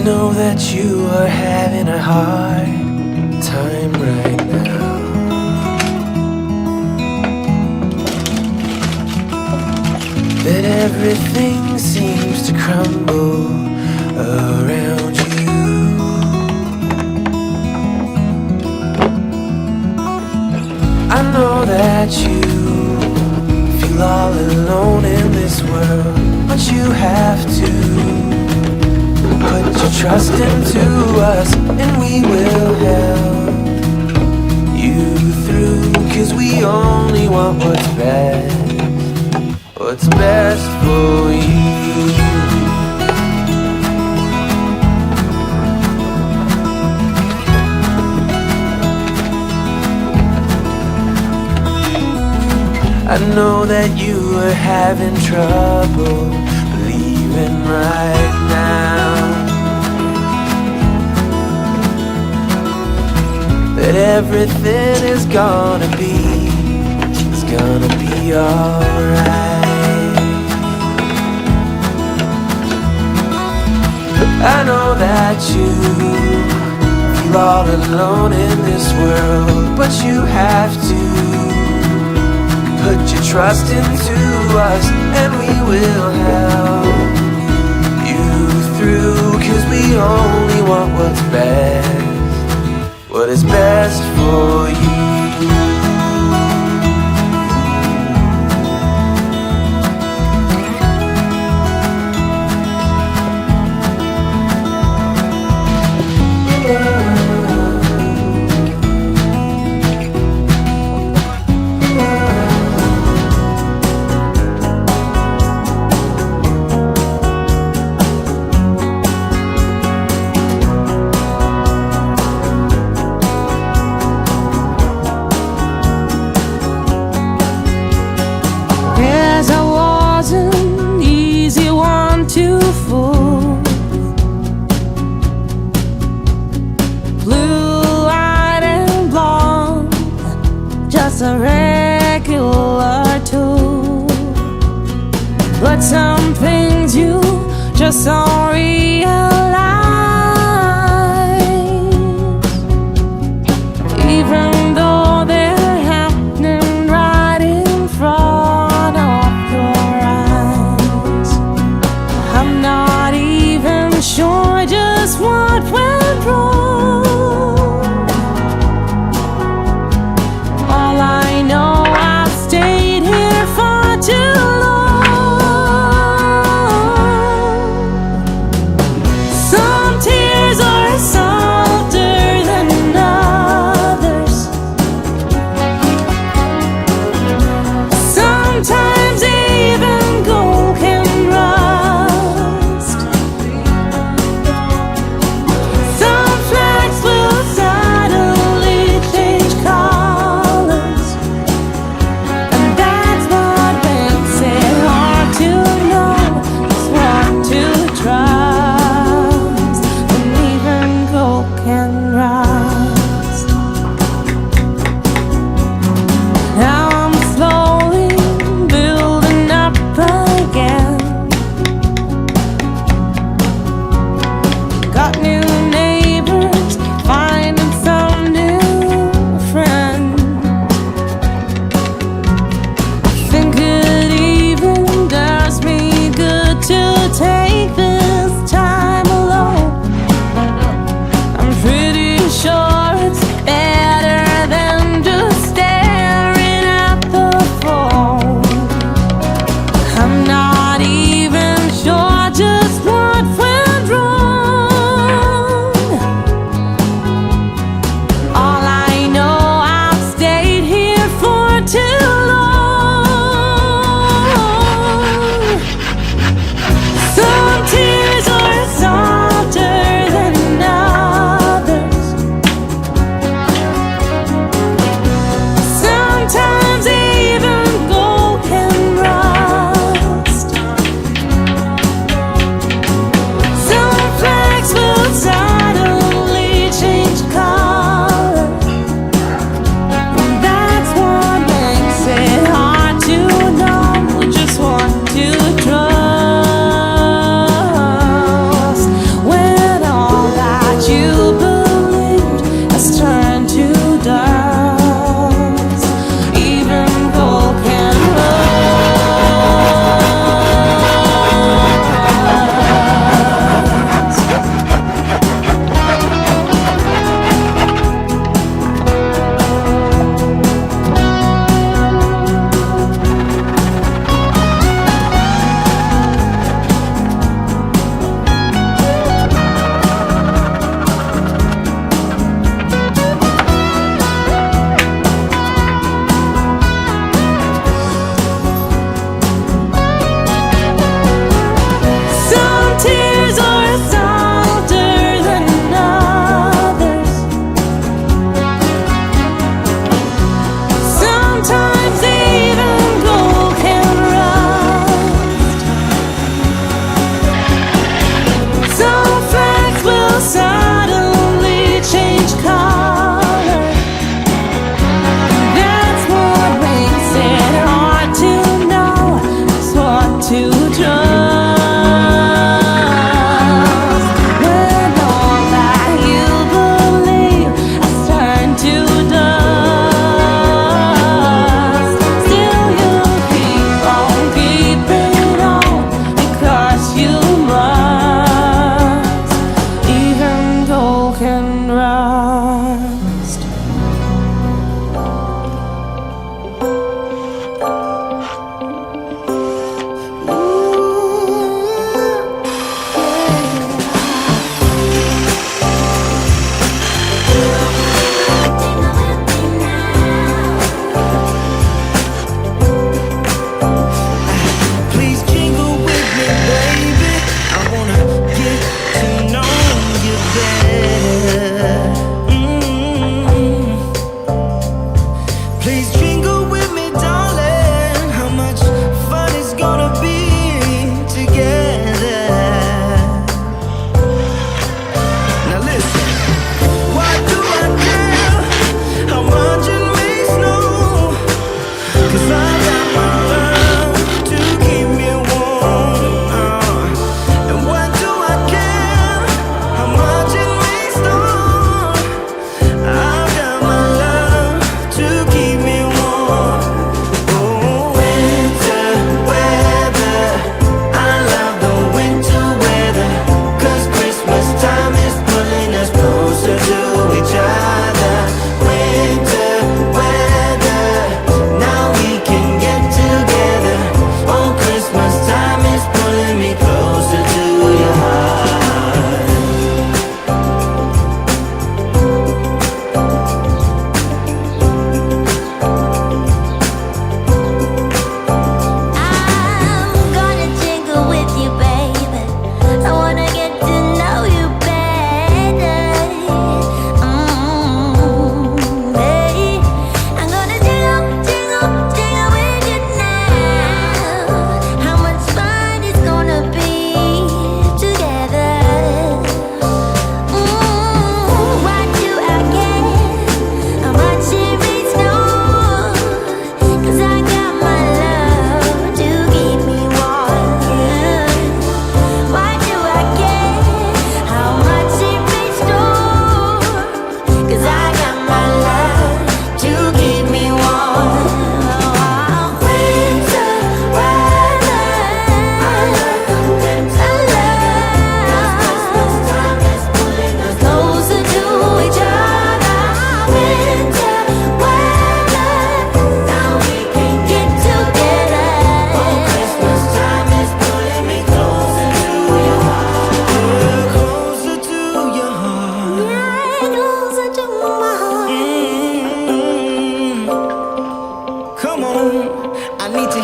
know that you are having a hard time right now. That everything seems to crumble around you. I know that you feel all alone in this world, but you have to put your trust into us, and we will help you through. 'Cause we only want what's best for you. I know that you are having trouble believing right now that everything is gonna be alright. I know that you feel all alone in this world, but you have to put your trust into us, and we will help you through. 'Cause we only want what is best for you. A regular tool, but some things you just don't realize, even though they're happening right in front of your eyes. I'm not even sure just what went wrong.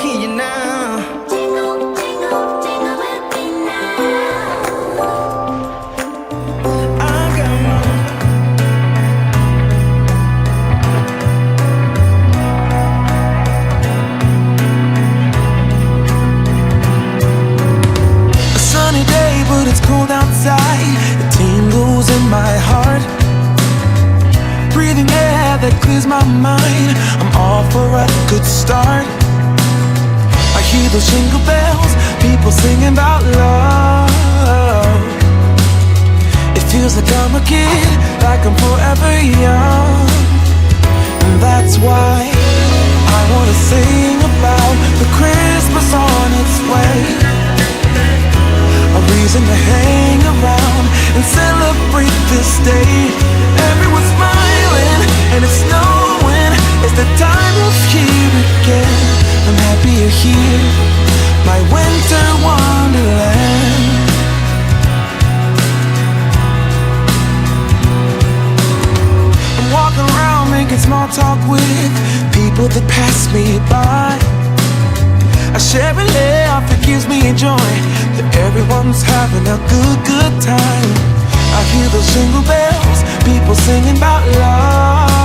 hear you now. Jingle, jingle, jingle with me now. I got more. A sunny day, but it's cold outside. It tingles in my heart. Breathing air that clears my mind. I'm all for a good start. I hear those jingle bells, people singing about love. It feels like I'm a kid, like I'm forever young. And that's why I wanna sing about the Christmas on its way. A reason to hang around and celebrate this day. Everyone's smiling and it's snowing. It's the time of year again. I'm happy you're here, my winter wonderland. I'm walking around making small talk with people that pass me by. I share a laugh, it gives me joy that everyone's having a good time. I hear those jingle bells, people singing about love.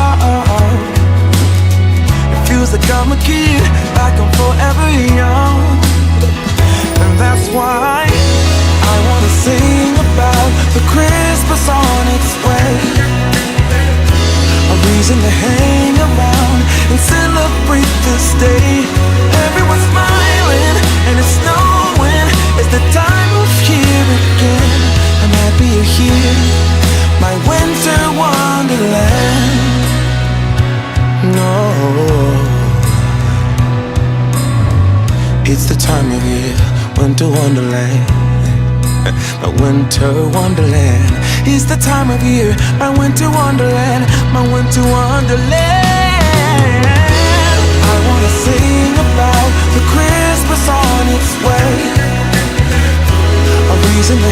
It feels like I'm a kid, like I'm forever young. And that's why I wanna sing about the Christmas on its way. A reason to hang around and celebrate this day. Everyone's smiling and it's snowing. It's the time of year again. I'm happy you're here, my winter wonderland. No, it's the time of year, winter wonderland. My winter wonderland. It's the time of year, my winter wonderland, my winter wonderland. I wanna sing about the Christmas on its way. A reason to